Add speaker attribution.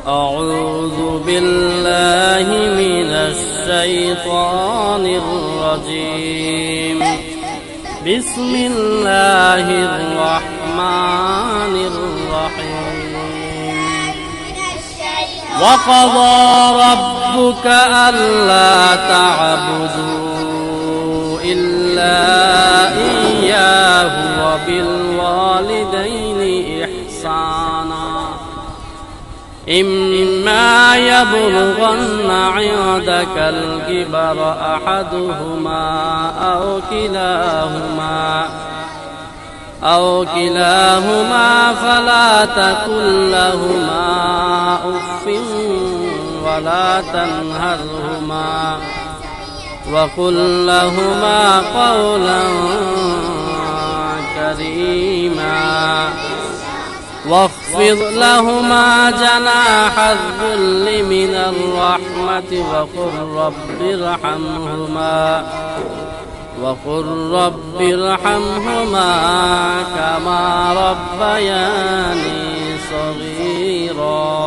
Speaker 1: أعوذ بالله من الشيطان الرجيم بسم الله الرحمن الرحيم وقضى ربك ألا تعبدوا إلا إياه وبالوالدين إحسانا إما يبلغن عندك الكبر أحدهما أو كلاهما فلا تقل لهما أف ولا تنهرهما وقل لهما قولا كريما واخفض لهما جناح الذل من الرحمة وقل رب ارحمهما كما ربياني صغيرا